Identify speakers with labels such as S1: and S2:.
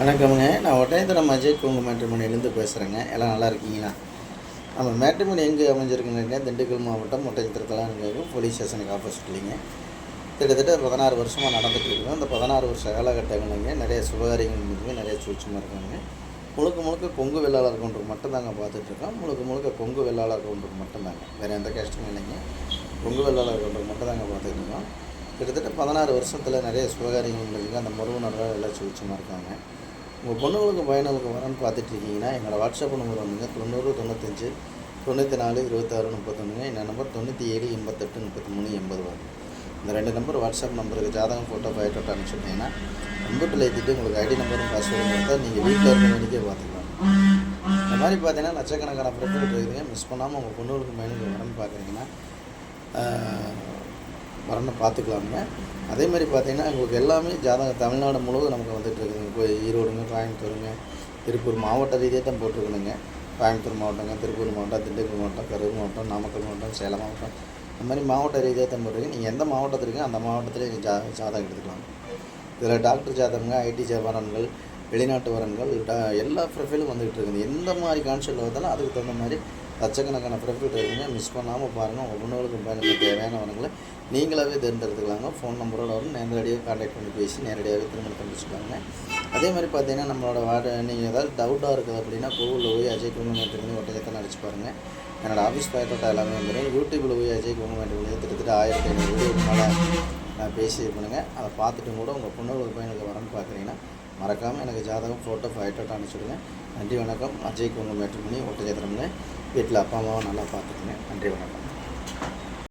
S1: வணக்கமுங்க. நான் ஒட்டயந்திரம் அஜய் குங்கு மேட்ரிமோனியிலேருந்து பேசுகிறேங்க. எல்லாம் நல்லா இருக்கீங்களா? நம்ம மேட்ரிமோனி எங்கே அமைஞ்சிருக்குங்க? திண்டுக்கல் மாவட்டம் ஒட்டயந்திரத்தில் இருக்குது. போலீஸ் ஸ்டேஷனுக்கு ஆப்போசிட்லிங்க. கிட்டத்தட்ட 16 வருஷமாக நடந்துகிட்டு இருக்கோம். இந்த 16 வருஷ காலகட்டங்கள்ங்க நிறைய சுபகாரியங்கள் முடிஞ்சு நிறைய சூட்சமாக இருக்காங்க. முழுக்க கொங்கு வெள்ளாளர் கவுண்டருக்கு மட்டும்தாங்க பார்த்துட்ருக்கோம். முழுக்க கொங்கு வெள்ளாளர் கவுண்டருக்கு மட்டும்தாங்க, வேறு எந்த கஷ்டமும் இல்லைங்க. கொங்கு வெள்ளாளர் கவுண்டருக்கு மட்டும்தாங்க பார்த்துட்டு இருக்கோம். கிட்டத்தட்ட 16 வருஷத்தில் நிறைய சுபகாரியங்கள் முடிஞ்சுங்க. அந்த முருகனர்கள் எல்லாம் சூட்சமாக இருக்காங்க. உங்கள் பொண்ணுங்களுக்கு பையனுக்கு வரன்னு பார்த்துட்ருக்கீங்கன்னா என்னோடய வாட்ஸ்அப் நம்பர் வந்துங்க 90 95 94 26 31. என்னோட நம்பர் 97 88 33 80 வரும். இந்த 2 நம்பர் வாட்ஸ்அப் நம்பருக்கு ஜாதகம் ஃபோட்டோ பயோட்டோட்டோ அனுப்பிச்சுட்டிங்கன்னா கம்ப்யூட்டரில் ஏற்றிட்டு உங்களுக்கு ஐடி நம்பரும் பாஸ்வேர்டும் கொடுத்தா நீங்கள் வீட்டில் இருக்க வேண்டிக்கே பார்த்துக்கலாம். இந்த மாதிரி பார்த்தீங்கன்னா லட்சக்கணக்கான ப்ரொஃபைல் இருக்குதுங்க. மிஸ் பண்ணாமல் உங்கள் பொண்ணுங்களுக்கு பையனுக்கு வரன்னு பார்க்குறீங்கன்னா வரன்னு பார்த்துக்கலாமுங்க. அதே மாதிரி பார்த்திங்கன்னா உங்களுக்கு எல்லாமே ஜாதகம் தமிழ்நாடு முழுவதும் நமக்கு வந்துட்டு இருக்குதுங்க. இப்போ ஈரோடுங்க, கோயம்புத்தூருங்க, திருப்பூர் மாவட்ட ரீதியாக தான் போட்டிருக்கணுங்க. கோயம்புத்தூர் மாவட்டங்க, திருப்பூர் மாவட்டம், திண்டுக்கல் மாவட்டம், கரூர் மாவட்டம், நாமக்கல் மாவட்டம், சேலம் மாவட்டம், இந்த மாதிரி மாவட்ட ரீதியாக தான் போட்டிருக்கீங்க. நீங்கள் எந்த மாவட்டத்தில் இருக்கீங்க அந்த மாவட்டத்தில் நீங்கள் ஜாதகம் எடுத்துக்கலாம். இதில் டாக்டர் ஜாதகங்க, ஐடி வரன்கள், வெளிநாட்டு வரன்கள், எல்லா ப்ரொஃபைலும் வந்துக்கிட்டு இருக்குது. எந்த மாதிரி கான்செப்டில் வந்தாலும் அதுக்கு தகுந்த மாதிரி லட்சக்கணக்கான ப்ரொஃபைல் இருக்குங்க. மிஸ் பண்ணாமல் பாருங்கள். உங்கள் பொண்ணுகளுக்கு பயனுக்கு தேவையானவங்களை நீங்களாகவே தேர்ந்தெடுத்துக்கலாங்க. ஃபோன் நம்பரோட வரும், நேரடியாக கான்டாக்ட் பண்ணி பேசி நேரடியாகவே திருமணத்தை முடிச்சுக்கலாங்க. அதே மாதிரி பார்த்தீங்கன்னா நம்மளோட நீங்கள் ஏதாவது டவுட்டாக இருக்குது அப்படின்னா கூகுளில் போய் அஜய் குங்கு மேட்ரிமோனி ஒட்டயத்தை அடிச்சு பாருங்கள். என்னோடய ஆஃபீஸ் பயோட்டோட்டா எல்லாமே வந்துடும். யூடியூப்பில் போய் அஜய் குங்கு மேட்ரிமோனி கிட்டத்தட்ட 1500 வீடியோக்கு மேலே நான் பேசி இது பண்ணுங்கள். அதை பார்த்துட்டு கூட உங்கள் பொண்ணுகளுக்கு பையனுக்கு வரன்னு பார்க்குறீங்கன்னா மறக்காமல் எனக்கு ஜாதகம் ஃபோட்டோ பயோட்டோட்டா அனுப்பிச்சுடுங்க. நன்றி வணக்கம். அஜய் குங்கு மேட்ரிமோனி ஒட்டயத்திரம்னு வீட்டில் அப்பா அம்மாவை நல்லா பார்த்துக்குங்க. நன்றி வணக்கம்.